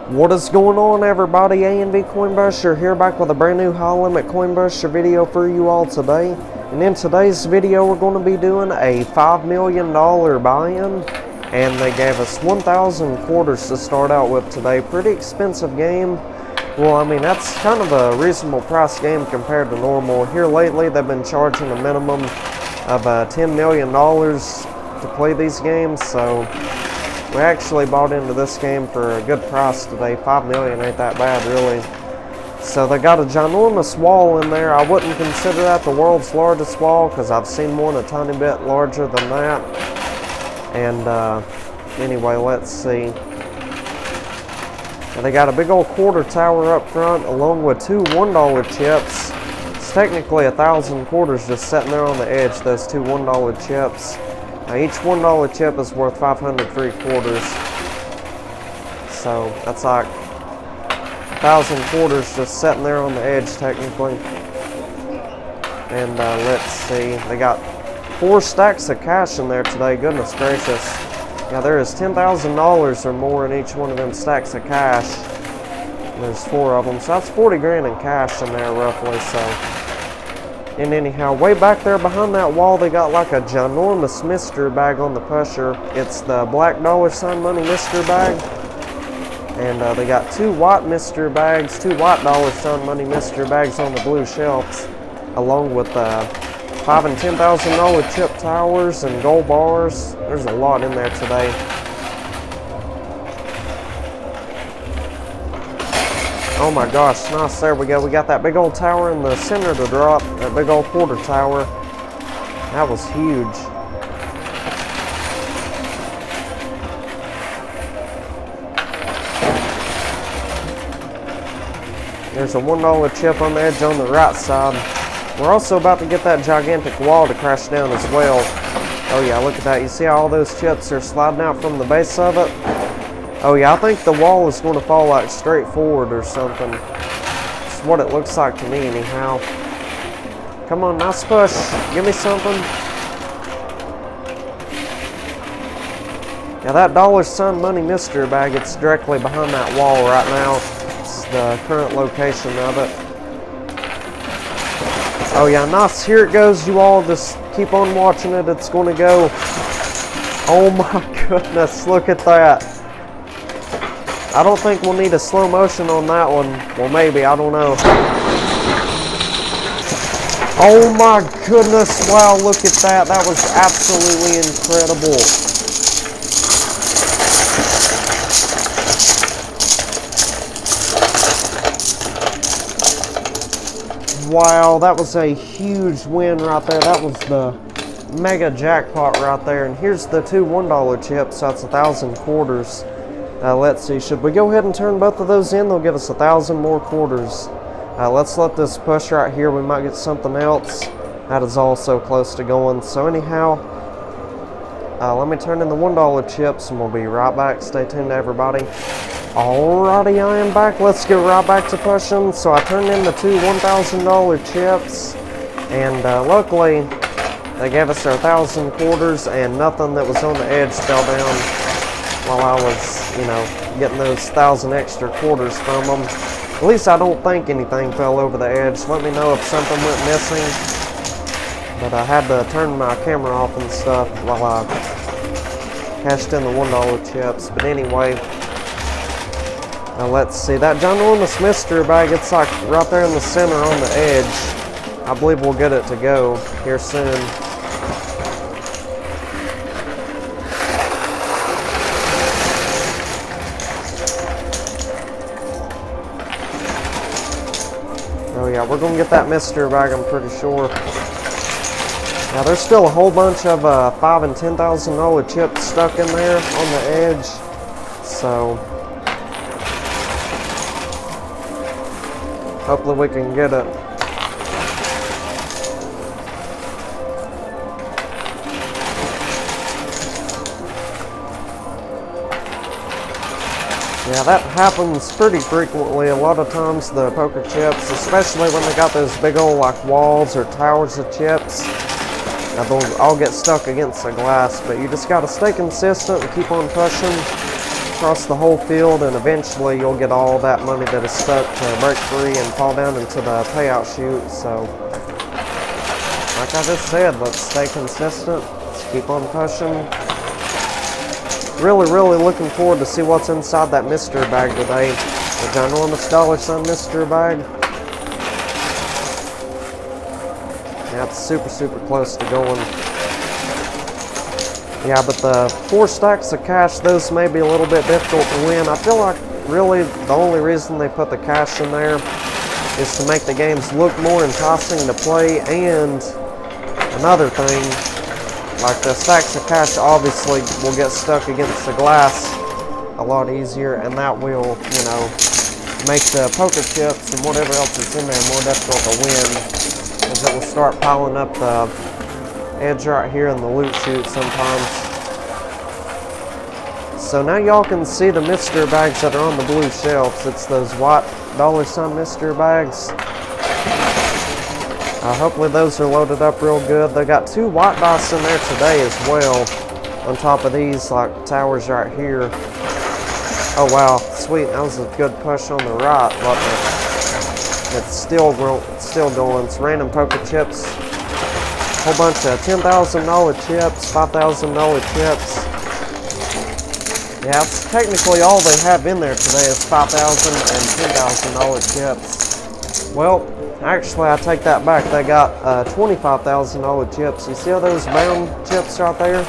What is going on, everybody? A&V CoinPusher here, back with a brand new high limit CoinPusher video for you all today. And in today's video we're going to be doing a $5 million buy-in, and they gave us 1,000 quarters to start out with today. Pretty expensive game. Well, I mean, that's kind of a reasonable price game compared to normal. Here lately they've been charging a minimum of $10 million to play these games, so we actually bought into this game for a good price today. $5 million ain't that bad, really. So they got a ginormous wall in there. I wouldn't consider that the world's largest wall, because I've seen one a tiny bit larger than that. And anyway, let's see. And they got a big old quarter tower up front, along with two $1 chips. It's technically 1,000 quarters just sitting there on the edge, those two $1 chips. Now, each $1 chip is worth 500 free quarters, so that's like 1,000 quarters just sitting there on the edge, technically. And let's see, they got 4 stacks of cash in there today. Goodness gracious! Yeah, there is $10,000 or more in each one of them stacks of cash. And there's 4 of them, so that's 40 grand in cash in there roughly. So. And anyhow, way back there behind that wall, they got like a ginormous mystery bag on the pusher. It's the black $ money mystery bag. And they got 2 white mystery bags, 2 white $ money mystery bags on the blue shelves, along with $5,000 and $10,000 chip towers and gold bars. There's a lot in there today. Oh my gosh, nice, there we go. We got that big old tower in the center to drop, that big old quarter tower. That was huge. There's a $1 chip on the edge on the right side. We're also about to get that gigantic wall to crash down as well. Oh yeah, look at that. You see how all those chips are sliding out from the base of it? Oh yeah, I think the wall is going to fall like straight forward or something. That's what it looks like to me anyhow. Come on, nice push. Give me something. Yeah, that $ money mystery bag, it's directly behind that wall right now. It's the current location of it. Oh yeah, nice. Here it goes, you all. Just keep on watching it. It's going to go. Oh my goodness, look at that. I don't think we'll need a slow motion on that one. Well, maybe, I don't know. Oh my goodness, wow, look at that. That was absolutely incredible. Wow, that was a huge win right there. That was the mega jackpot right there. And here's the 2 $1 chips, so that's 1,000 quarters. Let's see, should we go ahead and turn both of those in? They'll give us 1,000 more quarters. Let's let this push right here. We might get something else. That is also close to going. So anyhow, let me turn in the $1 chips and we'll be right back. Stay tuned, everybody. Alrighty, I am back. Let's get right back to pushing. So I turned in the 2 $1,000 chips, and luckily they gave us our 1,000 quarters, and nothing that was on the edge fell down while I was, you know, getting those 1,000 extra quarters from them. At least I don't think anything fell over the edge. Let me know if something went missing. But I had to turn my camera off and stuff while I cashed in the $1 chips. But anyway, let's see. That ginormous mystery bag, it's like right there in the center on the edge. I believe we'll get it to go here soon. Oh yeah, we're going to get that mystery bag, I'm pretty sure. Now there's still a whole bunch of $5,000 and $10,000 chips stuck in there on the edge. So hopefully we can get it. Yeah, that happens pretty frequently. A lot of times the poker chips, especially when they got those big old like walls or towers of chips, they'll all get stuck against the glass. But you just got to stay consistent and keep on pushing. across the whole field, and eventually you'll get all that money that is stuck to break free and fall down into the payout chute. So, like I just said, let's stay consistent. Let's keep on pushing. Really looking forward to see what's inside that mystery bag today. The ginormous dollar sign mystery bag. Yeah, it's super close to going. Yeah, but the 4 stacks of cash, those may be a little bit difficult to win. I feel like really the only reason they put the cash in there is to make the games look more enticing to play. And another thing, like the stacks of cash obviously will get stuck against the glass a lot easier, and that will, you know, make the poker chips and whatever else is in there more difficult to win, as it will start piling up the edge right here in the loot chute sometimes. So now y'all can see the mystery bags that are on the blue shelves. It's those white dollar sign mystery bags. Hopefully those are loaded up real good. They got 2 white dice in there today as well, on top of these like towers right here. Oh wow, sweet, that was a good push on the right, but it's still going. It's random poker chips. Whole bunch of $10,000 chips, $5,000 chips. Yeah, it's technically all they have in there today is $5,000 and $10,000 chips. Well, actually I take that back. They got $25,000 chips. You see all those brown chips right there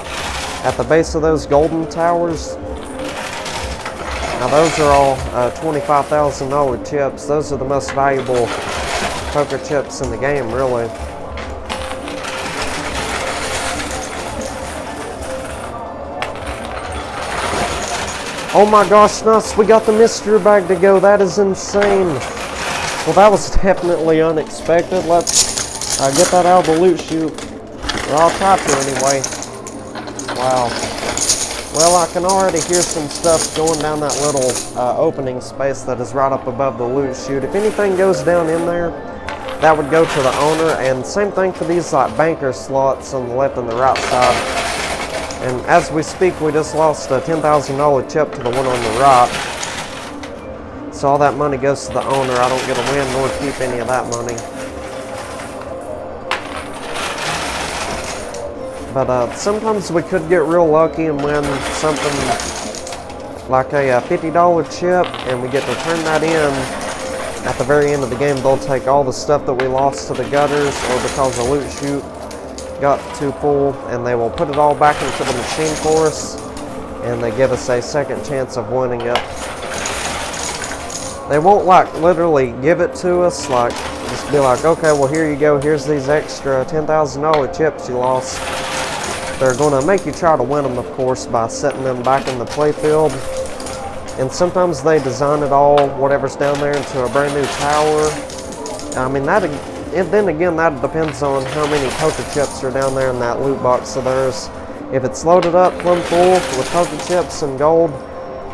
at the base of those golden towers? Now those are all $25,000 chips. Those are the most valuable poker chips in the game, really. Oh my gosh, nuts, we got the mystery bag to go. That is insane. Well, that was definitely unexpected. Let's get that out of the loot chute. Or I'll try to anyway. Wow. Well, I can already hear some stuff going down that little opening space that is right up above the loot chute. If anything goes down in there, that would go to the owner. And same thing for these like banker slots on the left and the right side. And as we speak, we just lost a $10,000 chip to the one on the right. So all that money goes to the owner. I don't get a win nor keep any of that money. But sometimes we could get real lucky and win something like a $50 chip, and we get to turn that in. At the very end of the game, they'll take all the stuff that we lost to the gutters or because the loot chute got too full, and they will put it all back into the machine for us, and they give us a second chance of winning it. They won't like literally give it to us, like just be like, okay, well here you go, here's these extra $10,000 chips you lost. They're going to make you try to win them, of course, by setting them back in the playfield. And sometimes they design it all, whatever's down there, into a brand new tower. I mean, and then again, that depends on how many poker chips are down there in that loot box. So if it's loaded up plumb full with poker chips and gold,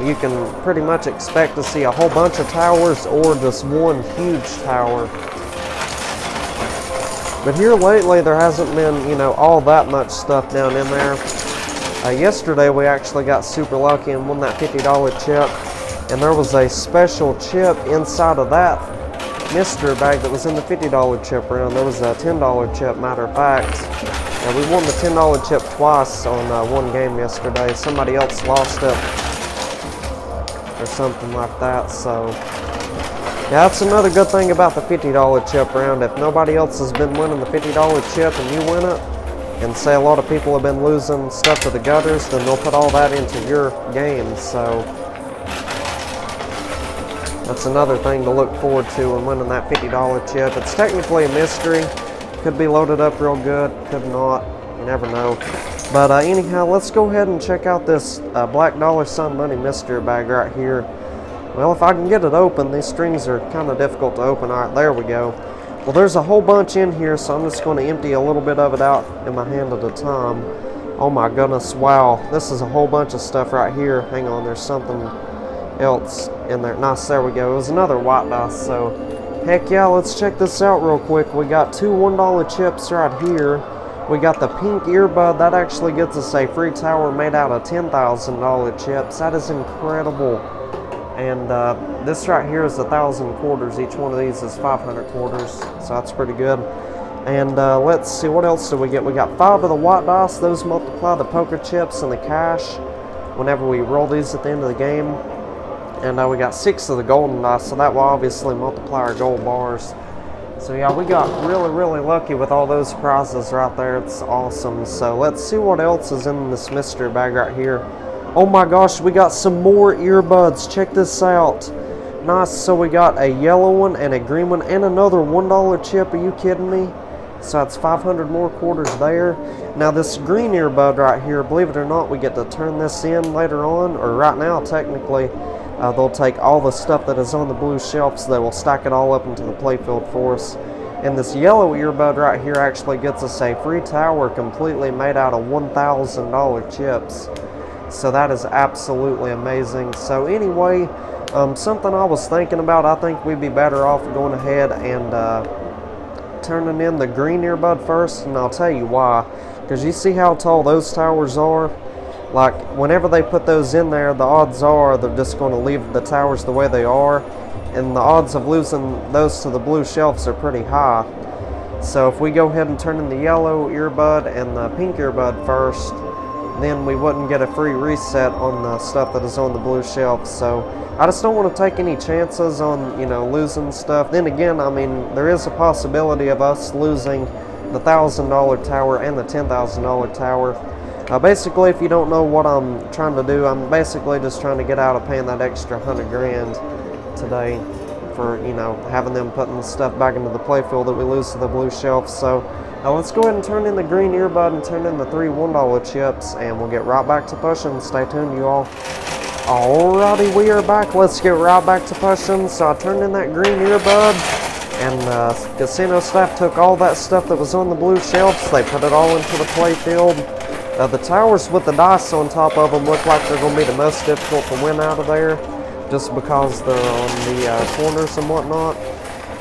you can pretty much expect to see a whole bunch of towers or just one huge tower. But here lately, there hasn't been, you know, all that much stuff down in there. Yesterday, we actually got super lucky and won that $50 chip. And there was a special chip inside of that mystery bag that was in the $50 chip round. There was a $10 chip, matter of fact. And we won the $10 chip twice on one game yesterday. Somebody else lost it or something like that. So yeah, that's another good thing about the $50 chip round. If nobody else has been winning the $50 chip and you win it, and say a lot of people have been losing stuff to the gutters, then they'll put all that into your game. So that's another thing to look forward to when winning that $50 chip. It's technically a mystery. Could be loaded up real good, could not. You never know. But anyhow, let's go ahead and check out this black dollar sign money mystery bag right here. Well, if I can get it open, these strings are kind of difficult to open. All right, there we go. Well, there's a whole bunch in here, so I'm just going to empty a little bit of it out in my hand at a time. Oh my goodness, wow. This is a whole bunch of stuff right here. Hang on, there's something else in there. Nice, there we go. It was another white dice, so heck yeah, let's check this out real quick. We got two $1 chips right here. We got the pink earbud. That actually gets us a free tower made out of $10,000 chips. That is incredible. And this right here is 1,000 quarters. Each one of these is 500 quarters, so that's pretty good. And let's see, what else do we get? We got 5 of the white dice. Those multiply the poker chips and the cash whenever we roll these at the end of the game. And we got 6 of the golden dice, so that will obviously multiply our gold bars. So yeah, we got really lucky with all those prizes right there. It's awesome. So let's see what else is in this mystery bag right here. Oh my gosh, we got some more earbuds. Check this out. Nice. So we got a yellow one and a green one and another $1 chip. Are you kidding me? So that's 500 more quarters there. Now this green earbud right here, believe it or not, we get to turn this in later on, or right now technically. They'll take all the stuff that is on the blue shelves. They will stack it all up into the playfield for us. And this yellow earbud right here actually gets us a free tower completely made out of $1,000 chips. So that is absolutely amazing. So anyway, something I was thinking about, I think we'd be better off going ahead and turning in the green earbud first, and I'll tell you why. Because you see how tall those towers are? Like, whenever they put those in there, the odds are they're just going to leave the towers the way they are, and the odds of losing those to the blue shelves are pretty high. So if we go ahead and turn in the yellow earbud and the pink earbud first, then we wouldn't get a free reset on the stuff that is on the blue shelf. So I just don't want to take any chances on, you know, losing stuff. Then again, I mean, there is a possibility of us losing the $1,000 tower and the $10,000 tower. Basically, if you don't know what I'm trying to do, I'm basically just trying to get out of paying that extra 100 grand today for, you know, having them putting the stuff back into the playfield that we lose to the blue shelf. So let's go ahead and turn in the green earbud and turn in the 3 $1 chips, and we'll get right back to pushing. Stay tuned, you all. Alrighty, we are back. Let's get right back to pushing. So I turned in that green earbud, and casino staff took all that stuff that was on the blue shelves. They put it all into the playfield. The towers with the dice on top of them look like they're going to be the most difficult to win out of there, just because they're on the corners and whatnot.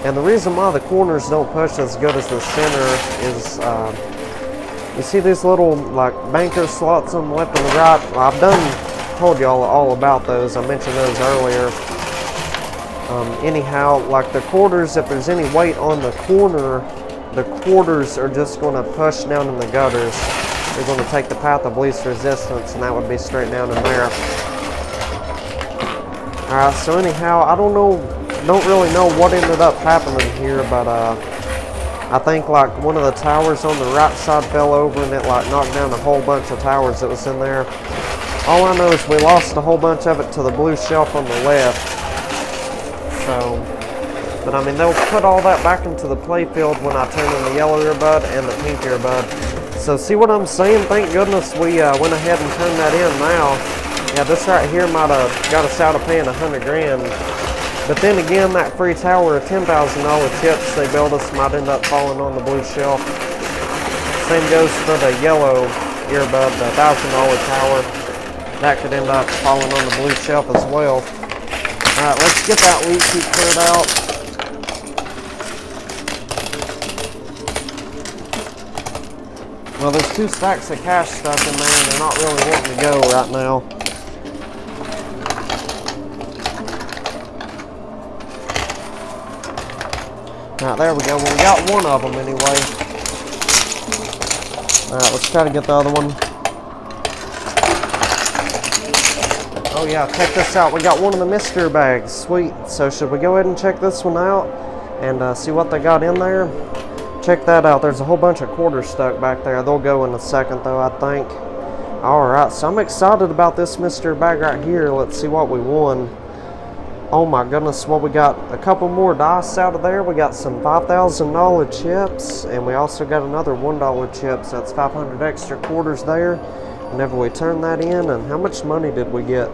And the reason why the corners don't push as good as the center is, you see these little like banker slots on the left and the right? I've told y'all all about those. I mentioned those earlier. Anyhow, like the quarters, if there's any weight on the corner, the quarters are just going to push down in the gutters. They're going to take the path of least resistance, and that would be straight down in there. Alright, so anyhow, I don't really know what ended up happening here, but I think like one of the towers on the right side fell over, and it like knocked down a whole bunch of towers that was in there. All I know is we lost a whole bunch of it to the blue shelf on the left. So, but I mean, they'll put all that back into the playfield when I turn in the yellow earbud and the pink earbud. So see what I'm saying? Thank goodness we went ahead and turned that in now. Yeah, this right here might have got us out of paying 100 grand. But then again, that free tower of $10,000 chips they built us might end up falling on the blue shelf. Same goes for the yellow earbud, the $1,000 tower. That could end up falling on the blue shelf as well. Alright, let's get that lead key cleared out. Well, there's 2 stacks of cash stuck in there, and they're not really wanting to go right now. Alright, there we go. Well, we got one of them anyway. Alright, let's try to get the other one. Oh yeah, check this out. We got one of the mystery bags. Sweet. So should we go ahead and check this one out and see what they got in there? Check that out. There's a whole bunch of quarters stuck back there. They'll go in a second though, I think. Alright, so I'm excited about this mystery bag right here. Let's see what we won. Oh my goodness, well, we got a couple more dice out of there. We got some $5,000 chips, and we also got another $1 chip, so that's 500 extra quarters there. Whenever we turn that in, and how much money did we get?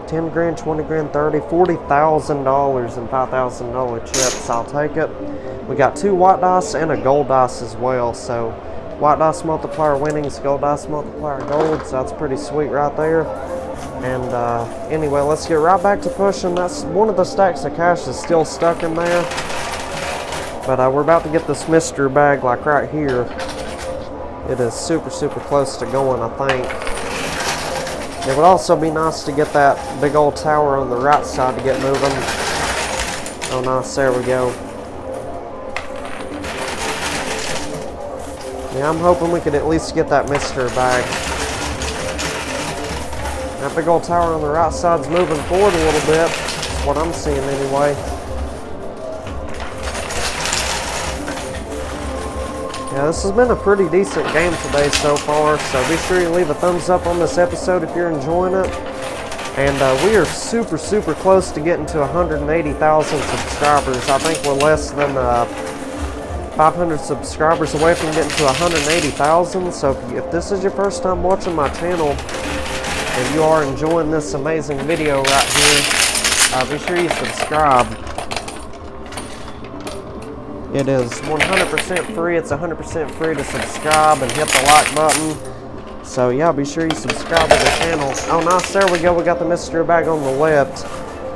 10 grand, 20 grand, 30, $40,000 in $5,000 chips. I'll take it. We got 2 white dice and a gold dice as well. So white dice multiplier winnings, gold dice multiplier gold. So that's pretty sweet right there. And anyway, let's get right back to pushing. That's one of the stacks of cash is still stuck in there. But we're about to get this mystery bag like right here. It is super, super close to going, I think. It would also be nice to get that big old tower on the right side to get moving. Oh, nice. There we go. Yeah, I'm hoping we could at least get that mystery bag. That big old tower on the right side's moving forward a little bit. That's what I'm seeing anyway. Yeah, this has been a pretty decent game today so far, so be sure you leave a thumbs up on this episode if you're enjoying it. And we are super, super close to getting to 180,000 subscribers. I think we're less than 500 subscribers away from getting to 180,000. So if this is your first time watching my channel and you are enjoying this amazing video right here, be sure you subscribe. It is 100% free. It's 100% free to subscribe and hit the like button. So yeah, be sure you subscribe to the channel. Oh, nice. There we go. We got the mystery bag on the left.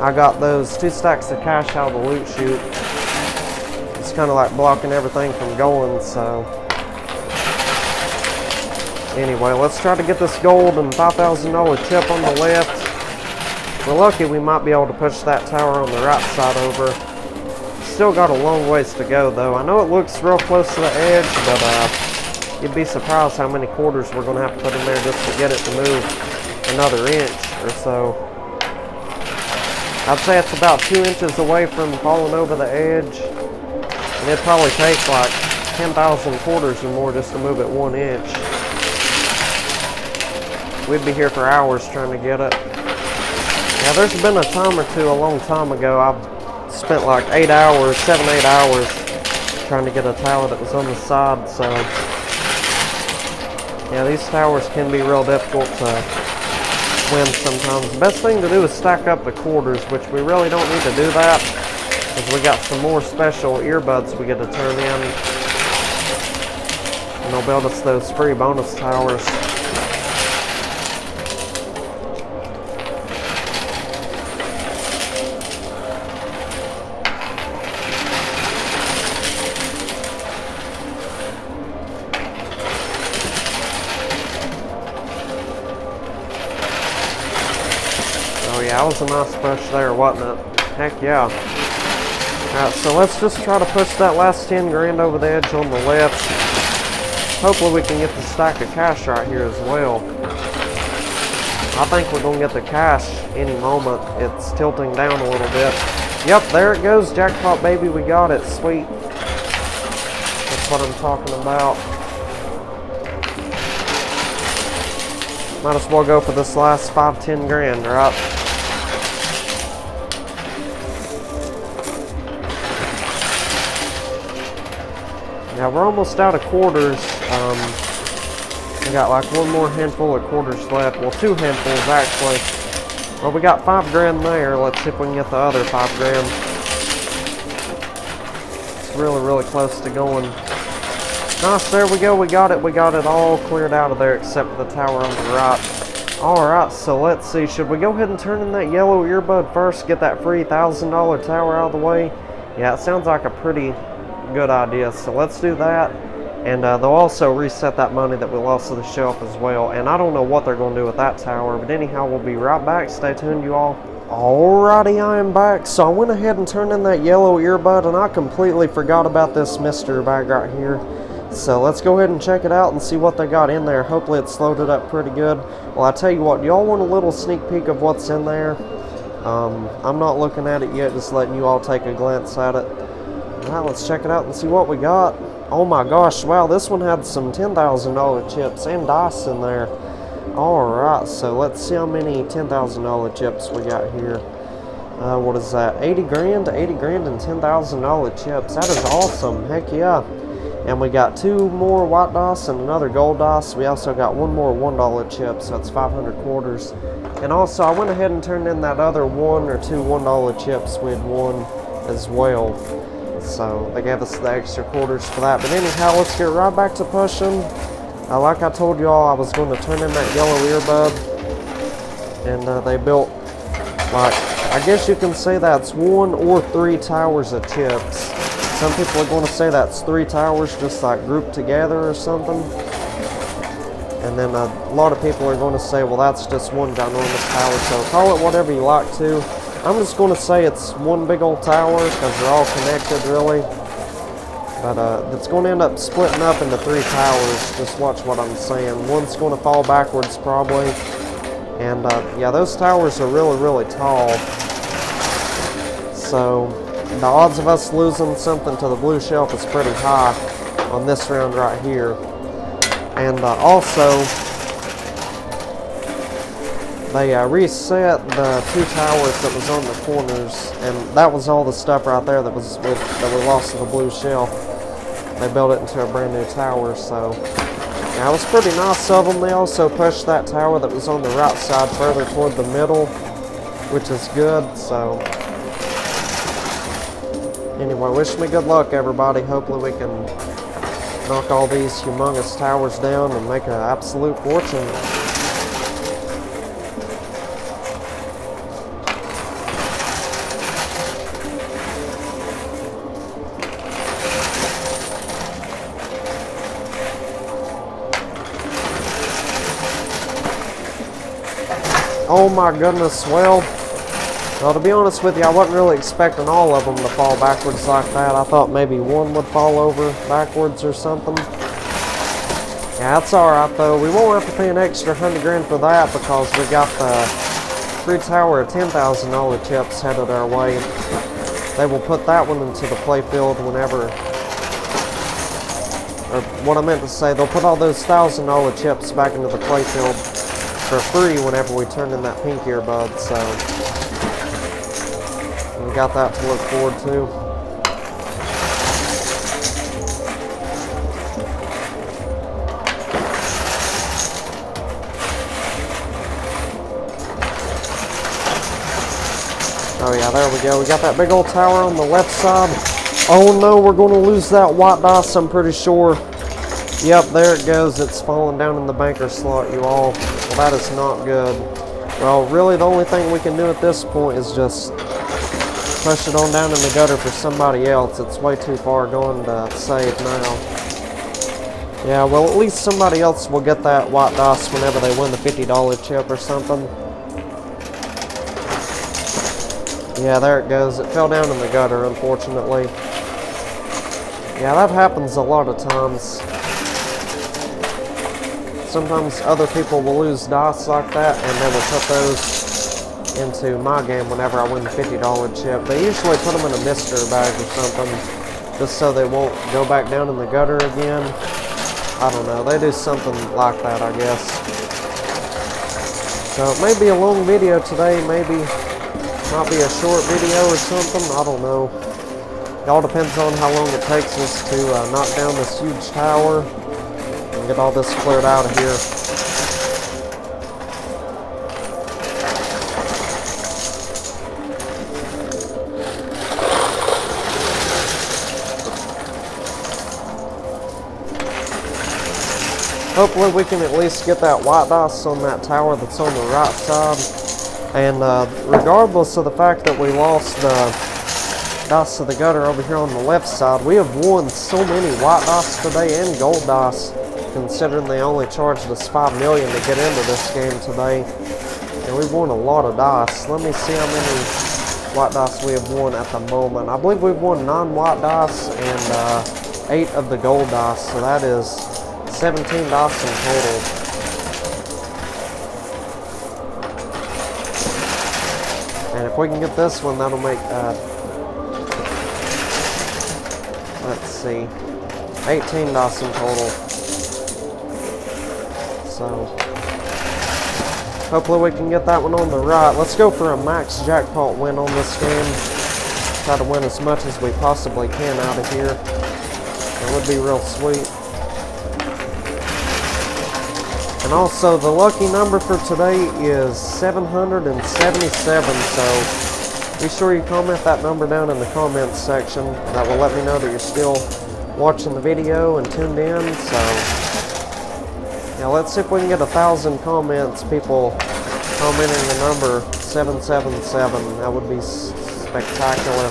I got those 2 stacks of cash out of the loot chute. It's kind of like blocking everything from going, so. Anyway, let's try to get this gold and $5,000 chip on the left. If we're lucky, we might be able to push that tower on the right side over. Still got a long ways to go, though. I know it looks real close to the edge, but you'd be surprised how many quarters we're going to have to put in there just to get it to move another inch or so. I'd say it's about 2 inches away from falling over the edge. And it'd probably take like 10,000 quarters or more just to move it 1 inch. We'd be here for hours trying to get it. Now, there's been a time or two a long time ago. I've spent like 7, 8 hours trying to get a tower that was on the side, so yeah, these towers can be real difficult to win sometimes. The best thing to do is stack up the quarters, which we really don't need to do that, because we got some more special earbuds we get to turn in, and they'll build us those free bonus towers. That was a nice push there, wasn't it? Heck yeah. Alright, so let's just try to push that last 10 grand over the edge on the left. Hopefully we can get the stack of cash right here as well. I think we're going to get the cash any moment. It's tilting down a little bit. Yep, there it goes. Jackpot, baby. We got it. Sweet. That's what I'm talking about. Might as well go for this last 5-10 grand, right? Yeah, we're almost out of quarters. We got like one more handful of quarters left. Well, 2 handfuls actually. Well, we got 5 grand there. Let's see if we can get the other 5 grand. It's really, really close to going. Nice, there we go. We got it. We got it all cleared out of there except for the tower on the right. Alright, so let's see. Should we go ahead and turn in that yellow earbud first? Get that free $1,000 tower out of the way? Yeah, it sounds like a pretty good idea, so let's do that. And they'll also reset that money that we lost to the shelf as well, and I don't know what they're going to do with that tower, but anyhow, we'll be right back. Stay tuned, you all. Alrighty, I am back. So I went ahead and turned in that yellow earbud, and I completely forgot about this mystery bag right here. So let's go ahead and check it out and see what they got in there. Hopefully it's loaded up pretty good. Well, I tell you what, y'all want a little sneak peek of what's in there? I'm not looking at it yet, just letting you all take a glance at it. Alright, let's check it out and see what we got. Oh my gosh, wow, this one had some $10,000 chips and dice in there. Alright, so let's see how many $10,000 chips we got here. What is that? 80 grand and $10,000 chips. That is awesome. Heck yeah. And we got 2 more white dice and another gold dice. We also got 1 more $1 chip, so that's 500 quarters. And also, I went ahead and turned in that other 1 or 2 $1 chips we had won as well. So they gave us the extra quarters for that. But anyhow, let's get right back to pushing. Like I told y'all, I was going to turn in that yellow earbud. And they built, like, I guess you can say that's 1 or 3 towers of chips. Some people are going to say that's 3 towers just like grouped together or something. And then a lot of people are going to say, well, that's just one ginormous tower, so call it whatever you like to. I'm just going to say it's one big old tower because they're all connected, really. But it's going to end up splitting up into 3 towers. Just watch what I'm saying. One's going to fall backwards, probably. And yeah, those towers are really, really tall. So the odds of us losing something to the blue shelf is pretty high on this round right here. And also, they reset the 2 towers that was on the corners, and that was all the stuff right there that was that we lost to the blue shelf. They built it into a brand new tower, so yeah, it was pretty nice of them. They also pushed that tower that was on the right side further toward the middle, which is good. So anyway, wish me good luck, everybody. Hopefully we can knock all these humongous towers down and make an absolute fortune. Oh my goodness, well, to be honest with you, I wasn't really expecting all of them to fall backwards like that. I thought maybe one would fall over backwards or something. Yeah, that's alright though. We won't have to pay an extra $100 grand for that because we got the free tower of $10,000 chips headed our way. They will put that one into the playfield whenever, or what I meant to say, they'll put all those $1,000 chips back into the playfield for free whenever we turn in that pink earbud, so we got that to look forward to. Oh yeah, there we go. We got that big old tower on the left side. Oh no, we're going to lose that white dice, I'm pretty sure. Yep, there it goes. It's falling down in the banker slot, you all. Well, that is not good. Well, really the only thing we can do at this point is just push it on down in the gutter for somebody else. It's way too far going to save now. Yeah, well, at least somebody else will get that white dice whenever they win the $50 chip or something. Yeah, there it goes. It fell down in the gutter, unfortunately. Yeah, that happens a lot of times. Sometimes other people will lose dice like that, and they will put those into my game whenever I win the $50 chip. They usually put them in a mystery bag or something, just so they won't go back down in the gutter again. I don't know. They do something like that, I guess. So it may be a long video today, maybe might be a short video or something. I don't know. It all depends on how long it takes us to knock down this huge tower and get all this cleared out of here. Hopefully we can at least get that white dice on that tower that's on the right side. And regardless of the fact that we lost the dice to the gutter over here on the left side, we have won so many white dice today and gold dice, considering they only charged us $5 million to get into this game today. And we've won a lot of dice. Let me see how many white dice we have won at the moment. I believe we've won 9 white dice and 8 of the gold dice, so that is 17 dice in total. And if we can get this one, that'll make, let's see, 18 dice in total. So, hopefully we can get that one on the right. Let's go for a max jackpot win on this game. Try to win as much as we possibly can out of here. That would be real sweet. And also, the lucky number for today is 777, so be sure you comment that number down in the comments section. That will let me know that you're still watching the video and tuned in. So, yeah, let's see if we can get 1,000 comments, people commenting the number 777. That would be spectacular.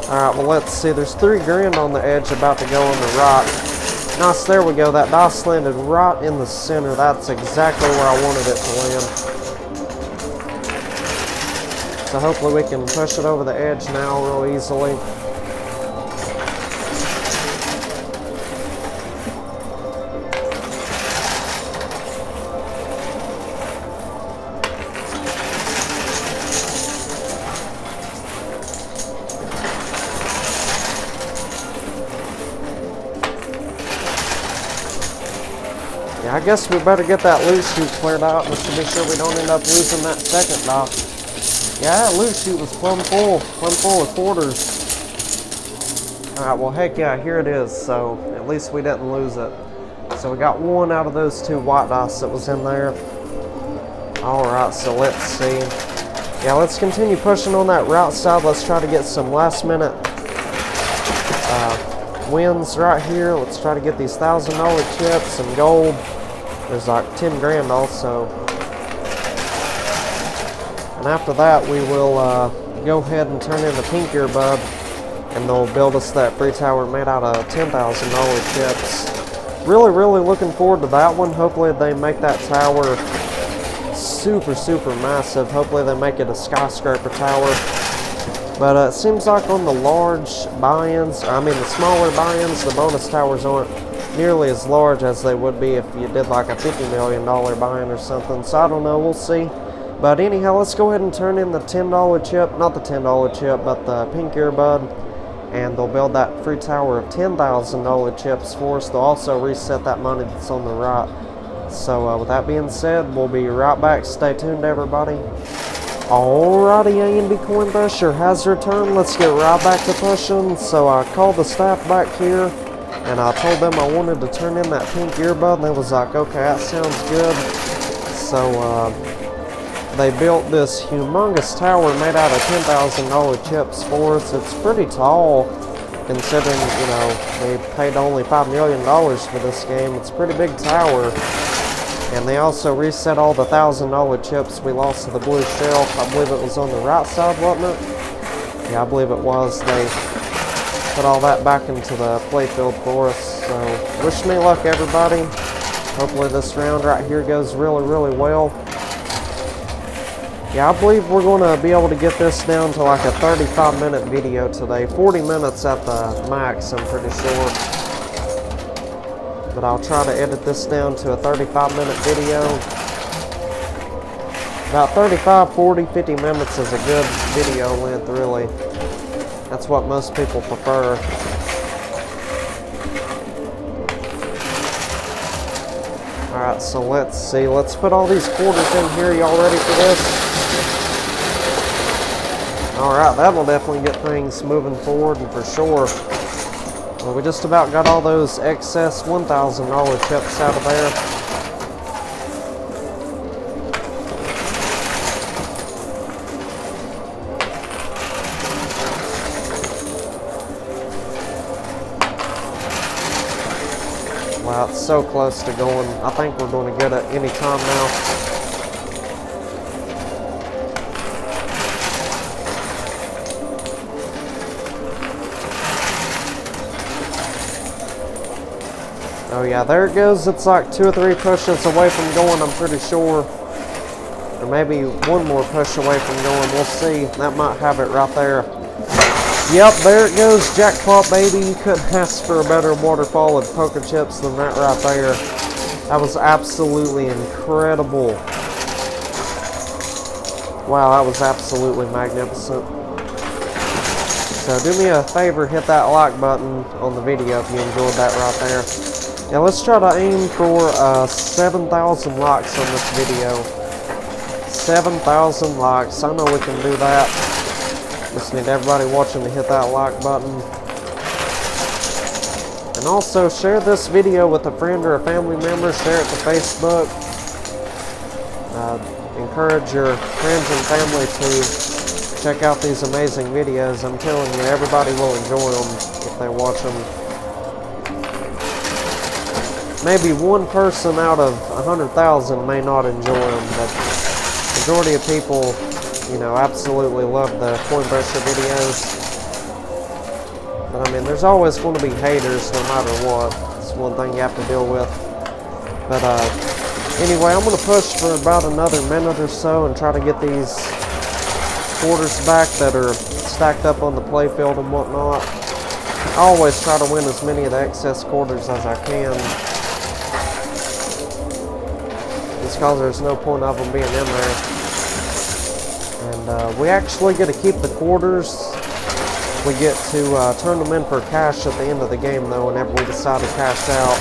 Alright, well, let's see. There's $3 grand on the edge about to go on the right. Nice, there we go. That dice landed right in the center. That's exactly where I wanted it to land. So hopefully we can push it over the edge now real easily. Yeah, I guess we better get that loot chute cleared out just to be sure we don't end up losing that second die. Yeah, that loot chute was plumb full of quarters. Alright, well heck yeah, here it is, so at least we didn't lose it. So we got one out of those two white dice that was in there. Alright, so let's see. Yeah, let's continue pushing on that right side. Let's try to get some last minute wins right here. Let's try to get these $1,000 chips and gold. There's like 10 grand also. And after that, we will go ahead and turn in the pink earbud, and they'll build us that free tower made out of $10,000 chips. Really, really looking forward to that one. Hopefully they make that tower super, super massive. Hopefully they make it a skyscraper tower. But it seems like on the large buy-ins, the smaller buy-ins, the bonus towers aren't nearly as large as they would be if you did like a $50 million buy-in or something. So I don't know, we'll see. But anyhow, let's go ahead and turn in the $10 chip, not the $10 chip, but the pink earbud. And they'll build that free tower of $10,000 chips for us. They'll also reset that money that's on the right. So with that being said, we'll be right back. Stay tuned, everybody. Alrighty, A&B CoinPusher has returned. Let's get right back to pushing. So I called the staff back here, and I told them I wanted to turn in that pink earbud, and they was like, okay, that sounds good. So they built this humongous tower made out of $10,000 chips for us. It's pretty tall, considering, you know, they paid only $5 million for this game. It's a pretty big tower. And they also reset all the $1,000 chips we lost to the blue shelf. I believe it was on the right side, wasn't it? Yeah, I believe it was. They put all that back into the playfield for us. So, wish me luck, everybody. Hopefully this round right here goes really, really well. Yeah, I believe we're going to be able to get this down to like a 35-minute video today. 40 minutes at the max, I'm pretty sure. But I'll try to edit this down to a 35-minute video. About 35, 40, 50 minutes is a good video length, really. That's what most people prefer. Alright, so let's see. Let's put all these quarters in here. Y'all ready for this? Alright, that'll definitely get things moving forward, and for sure. Well, we just about got all those excess $1,000 chips out of there. Wow, it's so close to going. I think we're going to get it any time now. Oh yeah, there it goes. It's like 2 or 3 pushes away from going, I'm pretty sure. Or maybe one more push away from going. We'll see. That might have it right there. Yep, there it goes. Jackpot, baby. You couldn't ask for a better waterfall of poker chips than that right there. That was absolutely incredible. Wow, that was absolutely magnificent. So do me a favor, hit that like button on the video if you enjoyed that right there. Now let's try to aim for 7,000 likes on this video. 7,000 likes. I know we can do that. Just need everybody watching to hit that like button. And also share this video with a friend or a family member. Share it to Facebook. Encourage your friends and family to check out these amazing videos. I'm telling you, everybody will enjoy them if they watch them. Maybe one person out of 100,000 may not enjoy them, but the majority of people, you know, absolutely love the CoinPusher videos. But I mean, there's always going to be haters no matter what. It's one thing you have to deal with. But anyway, I'm going to push for about another minute or so and try to get these quarters back that are stacked up on the playfield and whatnot. I always try to win as many of the excess quarters as I can, just because there's no point of them being in there. And we actually get to keep the quarters. We get to turn them in for cash at the end of the game, though, whenever we decide to cash out.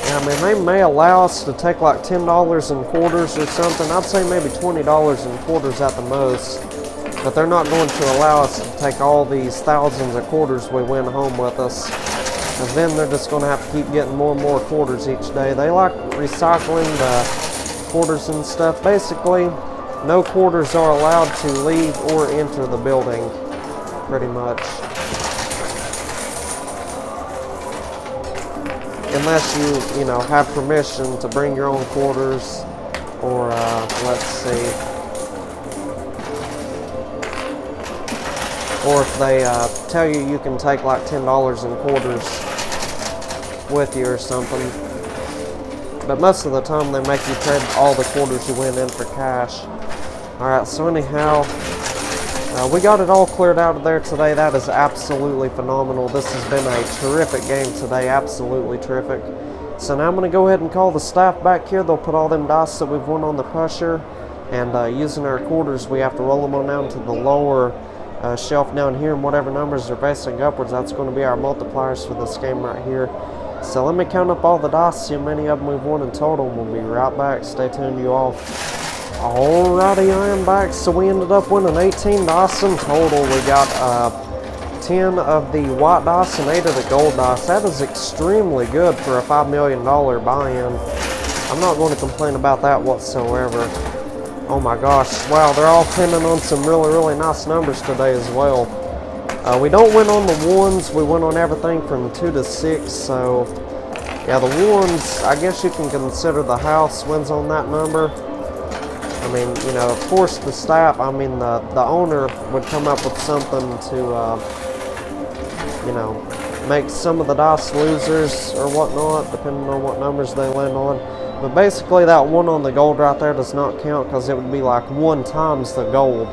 I mean, they may allow us to take like $10 in quarters or something. I'd say maybe $20 in quarters at the most. But they're not going to allow us to take all these thousands of quarters we win home with us. And then they're just going to have to keep getting more and more quarters each day. They like recycling the quarters and stuff. Basically, no quarters are allowed to leave or enter the building, pretty much. Unless you know, have permission to bring your own quarters, or let's see, or if they tell you you can take like $10 in quarters with you or something. But most of the time they make you trade all the quarters you win in for cash. Alright, so anyhow, we got it all cleared out of there today. That is absolutely phenomenal. This has been a terrific game today, absolutely terrific. So now I'm going to go ahead and call the staff back here. They'll put all them dice that we've won on the pusher, and using our quarters, we have to roll them on down to the lower shelf down here, and whatever numbers are facing upwards, that's going to be our multipliers for this game right here. So let me count up all the dice, see how many of them we've won in total, and we'll be right back. Stay tuned, you all. Alrighty, I am back. So we ended up winning 18 dice in total. We got 10 of the white dice and 8 of the gold dice. That is extremely good for a $5 million buy-in. I'm not going to complain about that whatsoever. Oh my gosh, wow, they're all pinning on some really nice numbers today as well. We don't win on the ones, we win on everything from 2 to 6, so yeah, the ones, I guess you can consider the house wins on that number. I mean, you know, of course the staff, I mean the owner would come up with something to, you know, make some of the dice losers or whatnot, depending on what numbers they land on. But basically that one on the gold right there does not count, because it would be like 1 times the gold,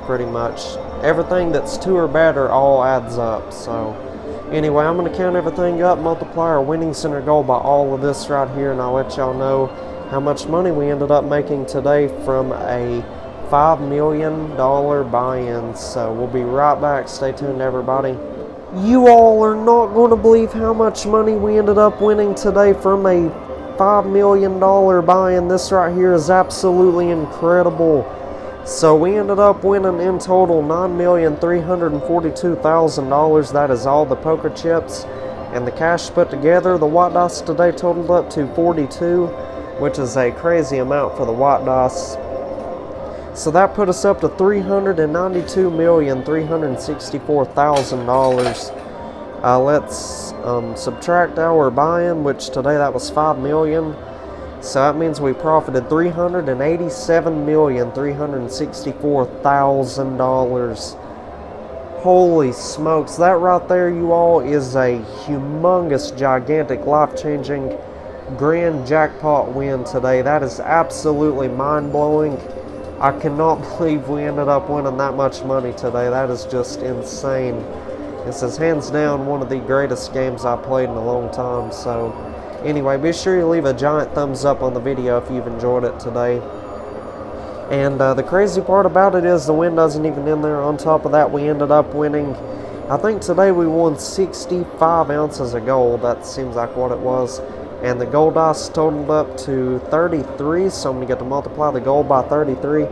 pretty much. Everything that's 2 or better all adds up. So anyway, I'm going to count everything up, multiply our winnings and our gold by all of this right here, and I'll let y'all know how much money we ended up making today from a $5 million buy-in. So we'll be right back. Stay tuned, everybody. You all are not going to believe how much money we ended up winning today from a $5 million buy-in. This right here is absolutely incredible. So we ended up winning in total $9,342,000. That is all the poker chips and the cash put together. The white dice today totaled up to 42, which is a crazy amount for the white dice. So that put us up to $392,364,000. Let's subtract our buy-in, which today that was $5 million. So that means we profited $387,364,000. Holy smokes, that right there, you all, is a humongous, gigantic, life-changing grand jackpot win today. That is absolutely mind-blowing. I cannot believe we ended up winning that much money today. That is just insane. This is hands down one of the greatest games I've played in a long time. So anyway, be sure you leave a giant thumbs up on the video if you've enjoyed it today. And the crazy part about it is the win doesn't even end there. On top of that, we ended up winning, I think today we won 65 ounces of gold. That seems like what it was. And the gold dice totaled up to 33, so I'm going to get to multiply the gold by 33.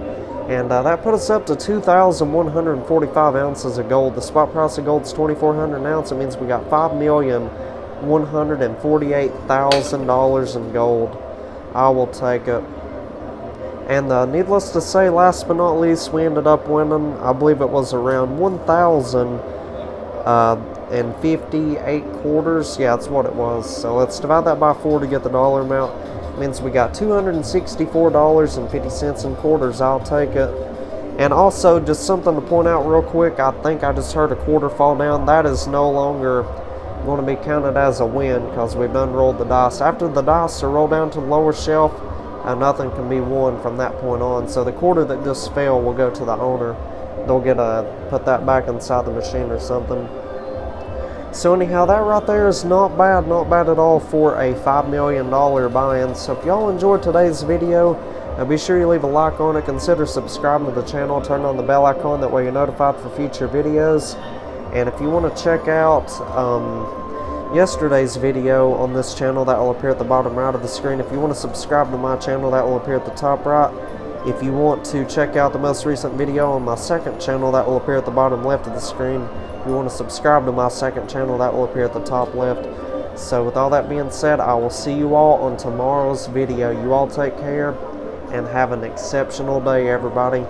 And that put us up to 2,145 ounces of gold. The spot price of gold is $2,400 an ounce. It means we got $5,148,000 in gold. I will take it. And needless to say, last but not least, we ended up winning, I believe it was around 1,000 and 58 quarters. Yeah, that's what it was. So let's divide that by 4 to get the dollar amount. It means we got $264.50 in quarters. I'll take it. And also, just something to point out real quick, I think I just heard a quarter fall down. That is no longer going to be counted as a win because we've done rolled the dice. After the dice are rolled down to the lower shelf, nothing can be won from that point on. So the quarter that just fell will go to the owner. They'll get put that back inside the machine or something. So anyhow, that right there is not bad at all for a $5 million buy-in. So if y'all enjoyed today's video, be sure you leave a like on it, consider subscribing to the channel, turn on the bell icon, that way you're notified for future videos. And if you want to check out yesterday's video on this channel, that will appear at the bottom right of the screen. If you want to subscribe to my channel, that will appear at the top right. If you want to check out the most recent video on my second channel, that will appear at the bottom left of the screen. If you want to subscribe to my second channel, that will appear at the top left. So with all that being said, I will see you all on tomorrow's video. You all take care and have an exceptional day, everybody.